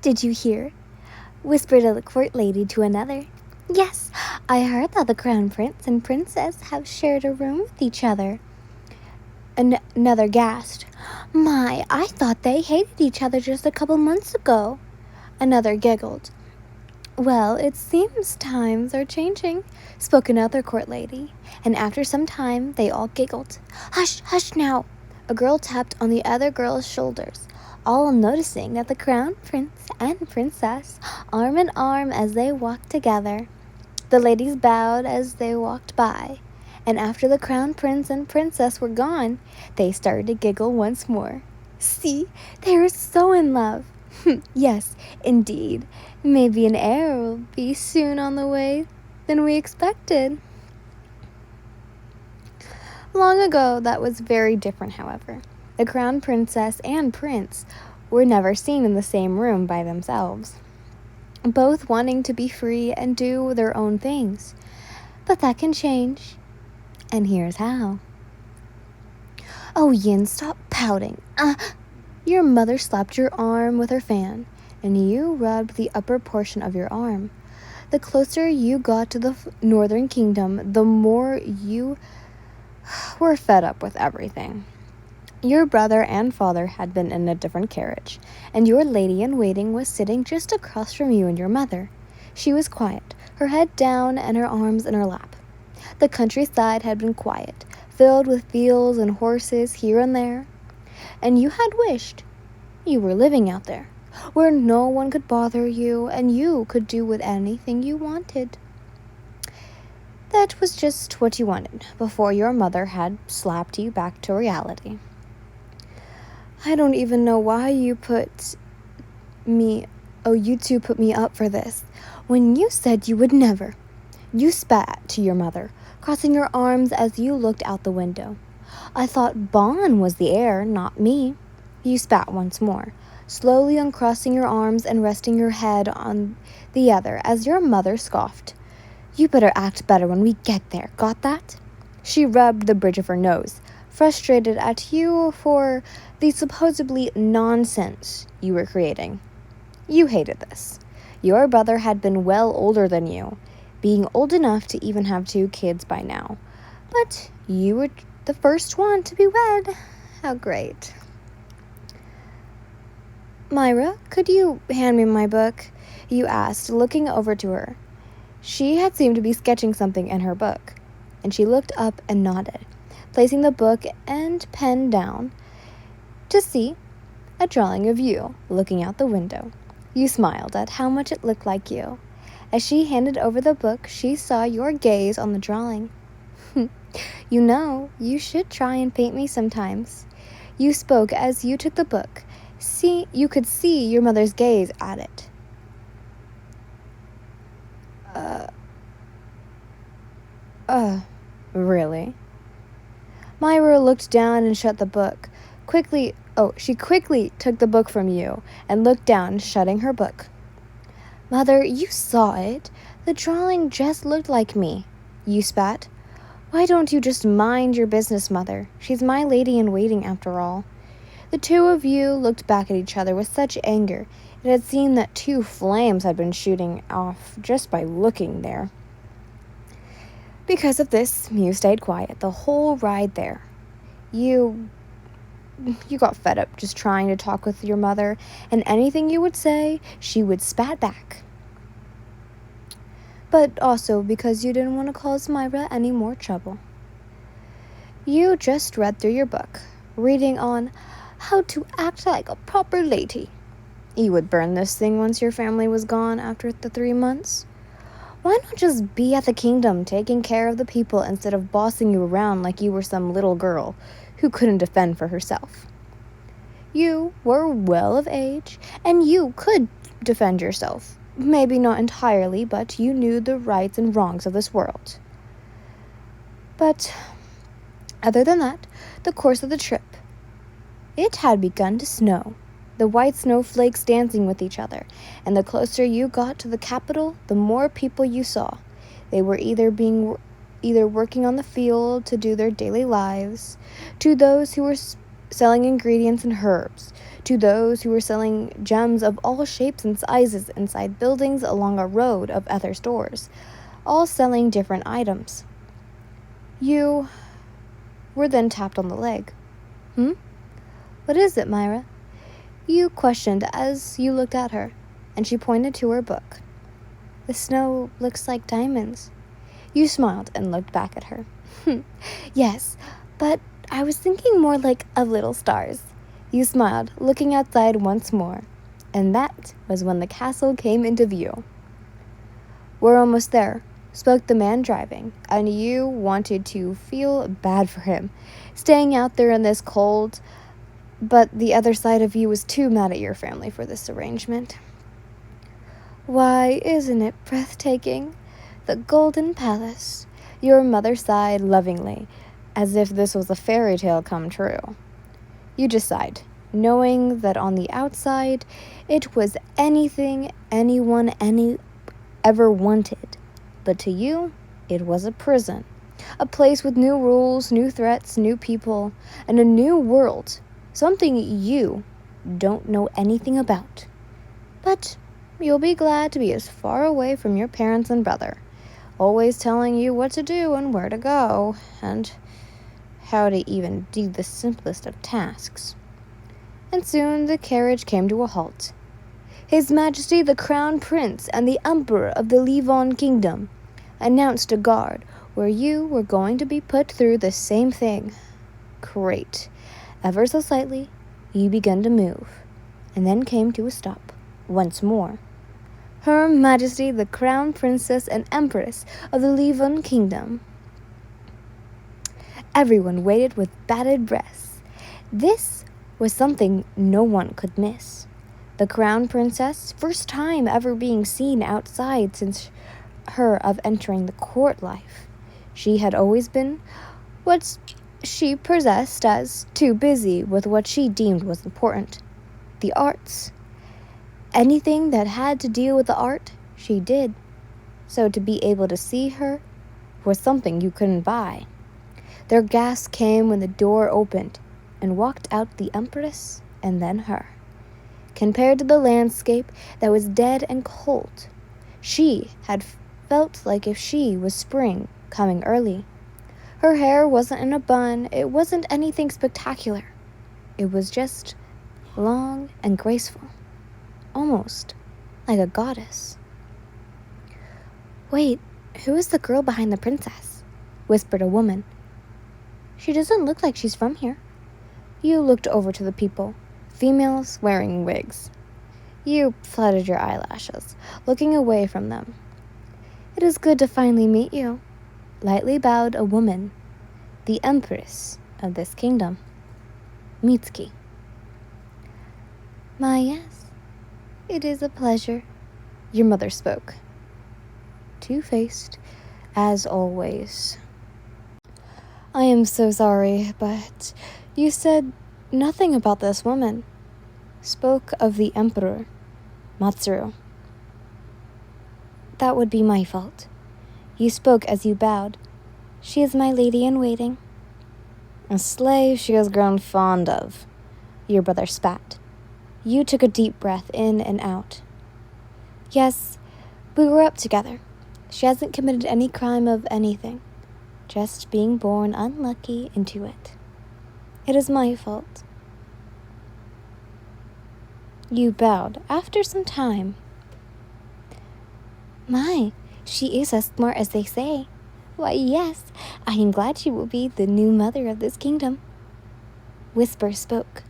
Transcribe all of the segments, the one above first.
Did you hear?" whispered a court lady to another. "Yes, I heard that the crown prince and princess have shared a room with each other." Another gasped. "My, I thought they hated each other just a couple months ago." Another giggled. "Well, it seems times are changing," spoke another court lady, and after some time they all giggled. "Hush, hush now!" A girl tapped on the other girl's shoulders, all noticing that the crown prince and princess, arm in arm as they walked together. The ladies bowed as they walked by, and after the crown prince and princess were gone, they started to giggle once more. "See, they are so in love." "Yes, indeed. Maybe an heir will be soon on the way than we expected." Long ago, that was very different, however. The crown princess and prince were never seen in the same room by themselves, both wanting to be free and do their own things. But that can change, and here's how. "Oh, Yin, stop pouting. Your mother slapped your arm with her fan, and you rubbed the upper portion of your arm. The closer you got to the northern kingdom, the more you were fed up with everything. Your brother and father had been in a different carriage, and your lady-in-waiting was sitting just across from you and your mother. She was quiet, her head down and her arms in her lap. The countryside had been quiet, filled with fields and horses here and there, and you had wished you were living out there, where no one could bother you and you could do with anything you wanted. That was just what you wanted before your mother had slapped you back to reality. I don't even know why you two put me up for this, when you said you would never. You spat to your mother, crossing your arms as you looked out the window. I thought Bon was the heir, not me. You spat once more, slowly uncrossing your arms and resting your head on the other as your mother scoffed. You better act better when we get there, got that? She rubbed the bridge of her nose, frustrated at you for the supposedly nonsense you were creating. You hated this. Your brother had been well older than you, being old enough to even have 2 kids by now. But you were the first one to be wed. How great. Myra, could you hand me my book? You asked, looking over to her. She had seemed to be sketching something in her book, and she looked up and nodded, placing the book and pen down to see a drawing of you looking out the window. You smiled at how much it looked like you. As she handed over the book, she saw your gaze on the drawing. You know, you should try and paint me sometimes. You spoke as you took the book. You could see your mother's gaze at it. Really? Myra looked down and shut the book. She quickly took the book from you and looked down, shutting her book. Mother, you saw it. The drawing just looked like me. You spat. Why don't you just mind your business, Mother? She's my lady-in-waiting after all. The two of you looked back at each other with such anger. It had seemed that 2 flames had been shooting off just by looking there. Because of this, you stayed quiet the whole ride there. You got fed up just trying to talk with your mother, and anything you would say, she would spat back. But also because you didn't want to cause Myra any more trouble. You just read through your book, reading on how to act like a proper lady. You would burn this thing once your family was gone after the 3 months. Why not just be at the kingdom taking care of the people instead of bossing you around like you were some little girl who couldn't defend for herself? You were well of age, and you could defend yourself. Maybe not entirely, but you knew the rights and wrongs of this world. But other than that, the course of the trip, it had begun to snow, the white snowflakes dancing with each other, and the closer you got to the capital, the more people you saw. They were either working on the field to do their daily lives, to those who were selling ingredients and herbs, to those who were selling gems of all shapes and sizes inside buildings along a road of other stores, all selling different items. You were then tapped on the leg. What is it, Myra? You questioned as you looked at her, and she pointed to her book. The snow looks like diamonds. You smiled and looked back at her. Yes, but I was thinking more like of little stars. You smiled, looking outside once more, and that was when the castle came into view. We're almost there, spoke the man driving, and you wanted to feel bad for him, staying out there in this cold, but the other side of you was too mad at your family for this arrangement. Why, isn't it breathtaking? The Golden Palace. Your mother sighed lovingly, as if this was a fairy tale come true. You just sighed, knowing that on the outside, it was anything anyone ever wanted. But to you, it was a prison. A place with new rules, new threats, new people, and a new world. Something you don't know anything about. But you'll be glad to be as far away from your parents and brother, always telling you what to do and where to go, and how to even do the simplest of tasks. And soon the carriage came to a halt. His Majesty the Crown Prince and the Emperor of the Levon Kingdom announced a guard where you were going to be put through the same thing. Great. Ever so slightly, you began to move, and then came to a stop once more. Her Majesty the Crown Princess and Empress of the Levon Kingdom. Everyone waited with bated breath. This was something no one could miss. The Crown Princess, first time ever being seen outside since her of entering the court life. She had always been what she possessed as too busy with what she deemed was important. The arts. Anything that had to deal with the art, she did. So to be able to see her was something you couldn't buy. Their gasp came when the door opened and walked out the Empress and then her. Compared to the landscape that was dead and cold, she had felt like if she was spring coming early. Her hair wasn't in a bun, it wasn't anything spectacular. It was just long and graceful, almost like a goddess. Wait, who is the girl behind the princess? Whispered a woman. She doesn't look like she's from here. You looked over to the people, females wearing wigs. You fluttered your eyelashes, looking away from them. It is good to finally meet you, lightly bowed a woman, the Empress of this kingdom, Mitsuki. My yes, it is a pleasure, your mother spoke, two-faced as always. I am so sorry, but you said nothing about this woman. Spoke of the Emperor, Matsuru. That would be my fault. You spoke as you bowed. She is my lady in waiting. A slave she has grown fond of, your brother spat. You took a deep breath in and out. Yes, we grew up together. She hasn't committed any crime of anything, just being born unlucky into it. It is my fault. You bowed after some time. My, she is as smart as they say. Why, yes, I am glad she will be the new mother of this kingdom. Whisper spoke,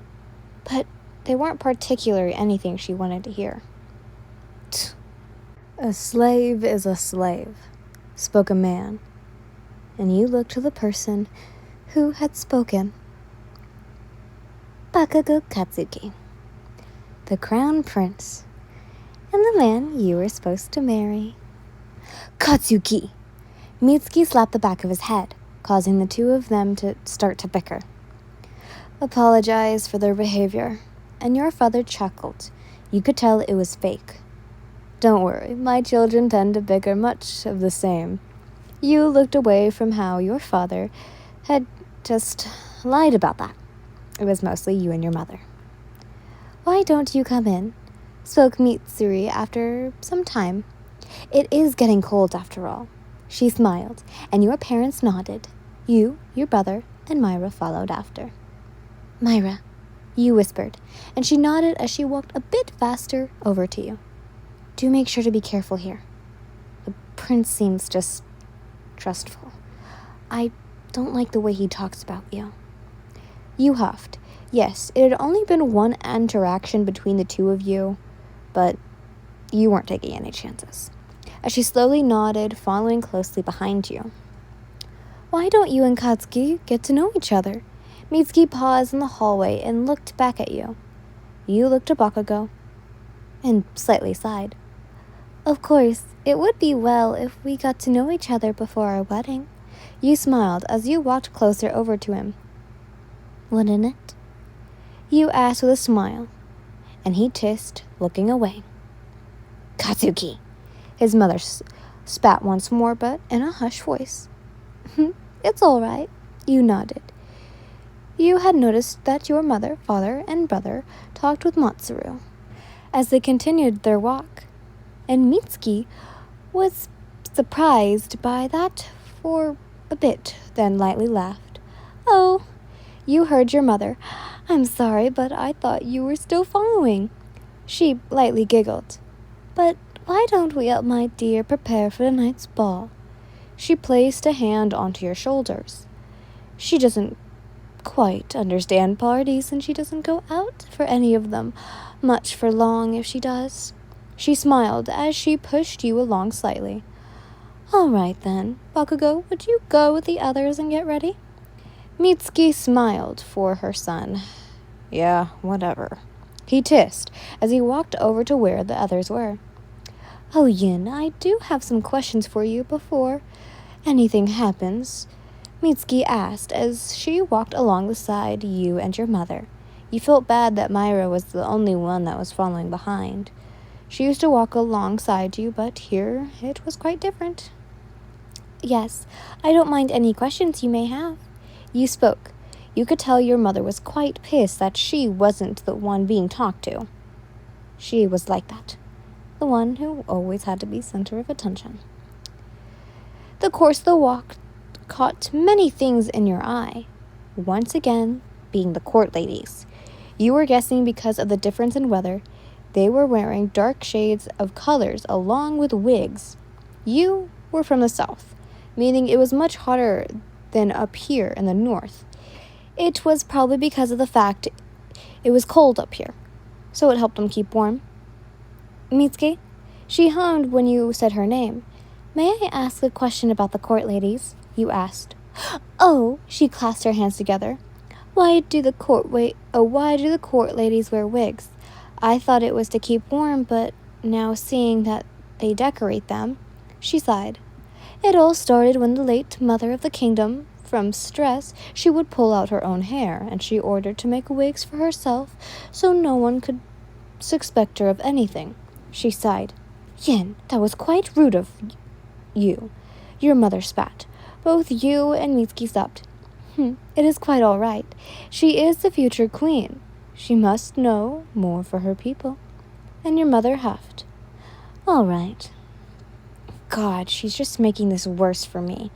but they weren't particularly anything she wanted to hear. A slave is a slave, spoke a man, and you looked to the person who had spoken. Bakugou Katsuki, the crown prince, and the man you were supposed to marry. Katsuki! Mitsuki slapped the back of his head, causing the two of them to start to bicker. Apologize for their behavior, and your father chuckled. You could tell it was fake. Don't worry, my children tend to bicker much of the same. You looked away from how your father had just lied about that. It was mostly you and your mother. Why don't you come in? Spoke Mitsuri after some time. It is getting cold after all. She smiled, and your parents nodded. You, your brother, and Myra followed after. Myra, you whispered, and she nodded as she walked a bit faster over to you. Do make sure to be careful here. The prince seems just trustful. I don't like the way he talks about you. You huffed. Yes, it had only been one interaction between the two of you, but you weren't taking any chances. As she slowly nodded, following closely behind you. Why don't you and Katsuki get to know each other? Mitsuki paused in the hallway and looked back at you. You looked at Bakugou and slightly sighed. Of course, it would be well if we got to know each other before our wedding. You smiled as you walked closer over to him. Wouldn't it? You asked with a smile, and he tissed, looking away. Katsuki! His mother spat once more, but in a hushed voice. It's all right. You nodded. You had noticed that your mother, father, and brother talked with Matsuru as they continued their walk, and Mitsuki was surprised by that for a bit, then lightly laughed. Oh, you heard your mother. I'm sorry, but I thought you were still following. She lightly giggled. But why don't we, my dear, prepare for the night's ball? She placed a hand onto your shoulders. She doesn't quite understand parties, and she doesn't go out for any of them much for long if she does. She smiled as she pushed you along slightly. All right then, Bakugou, would you go with the others and get ready? Mitsuki smiled for her son. Yeah, whatever. He tissed as he walked over to where the others were. Oh, Yin, I do have some questions for you before anything happens, Mitsuki asked as she walked alongside you and your mother. You felt bad that Myra was the only one that was following behind. She used to walk alongside you, but here it was quite different. Yes, I don't mind any questions you may have. You spoke. You could tell your mother was quite pissed that she wasn't the one being talked to. She was like that. The one who always had to be center of attention. The course of the walk caught many things in your eye. Once again, being the court ladies. You were guessing because of the difference in weather. They were wearing dark shades of colors along with wigs. You were from the south, meaning it was much hotter than up here in the north. It was probably because of the fact it was cold up here, so it helped them keep warm. Mitsuki, she hummed when you said her name. May I ask a question about the court ladies? You asked. Oh, she clasped her hands together. Why do the court ladies wear wigs? I thought it was to keep warm, but now seeing that they decorate them, she sighed. It all started when the late mother of the kingdom, from stress, she would pull out her own hair, and she ordered to make wigs for herself so no one could suspect her of anything. She sighed. Yin, that was quite rude of you. Your mother spat. Both you and Mitsuki stopped. It is quite all right. She is the future queen. She must know more for her people. And your mother huffed. All right. God, she's just making this worse for me.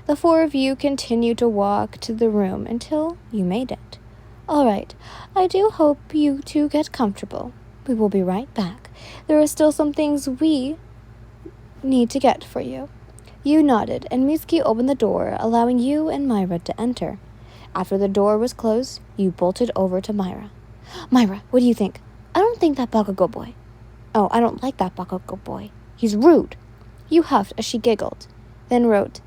The four of you continued to walk to the room until you made it. All right. I do hope you two get comfortable. We will be right back. There are still some things we need to get for you. You nodded, and Mitsuki opened the door, allowing you and Myra to enter. After the door was closed, you bolted over to Myra. Myra, what do you think? I don't think that Bakugou boy. Oh, I don't like that Bakugou boy. He's rude. You huffed as she giggled, then wrote,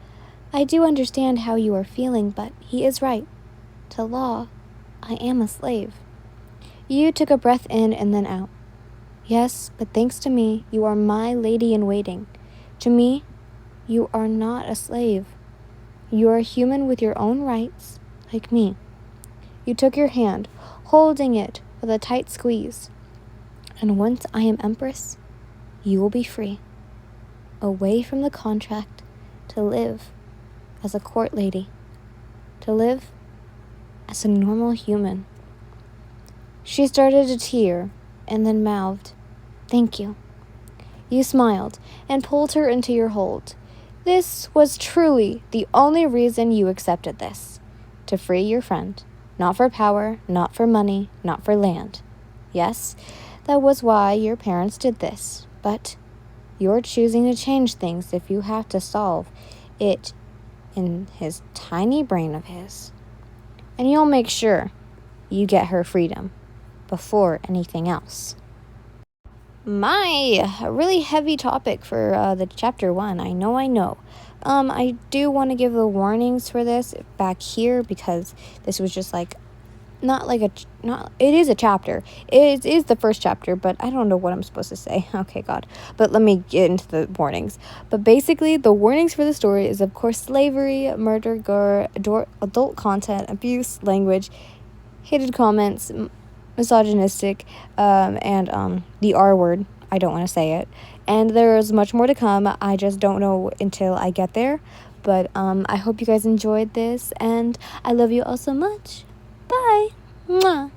I do understand how you are feeling, but he is right. To law, I am a slave. You took a breath in and then out. Yes, but thanks to me, you are my lady-in-waiting. To me, you are not a slave. You are a human with your own rights, like me. You took your hand, holding it with a tight squeeze. And once I am empress, you will be free, away from the contract, to live as a court lady, to live as a normal human. She started to tear and then mouthed, "Thank you." You smiled and pulled her into your hold. This was truly the only reason you accepted this. To free your friend. Not for power, not for money, not for land. Yes, that was why your parents did this. But you're choosing to change things if you have to solve it in his tiny brain of his. And you'll make sure you get her freedom before anything else. My really heavy topic for the chapter 1. I know. I do want to give the warnings for this back here because this was just like it is a chapter. It is the first chapter, but I don't know what I'm supposed to say. Okay, God. But let me get into the warnings. But basically, the warnings for the story is, of course, slavery, murder, gore, adult content, abuse, language, hated comments, misogynistic, and the R word. I don't want to say it. And there's much more to come. I just don't know until I get there. But I hope you guys enjoyed this, and I love you all so much. Bye. Mwah.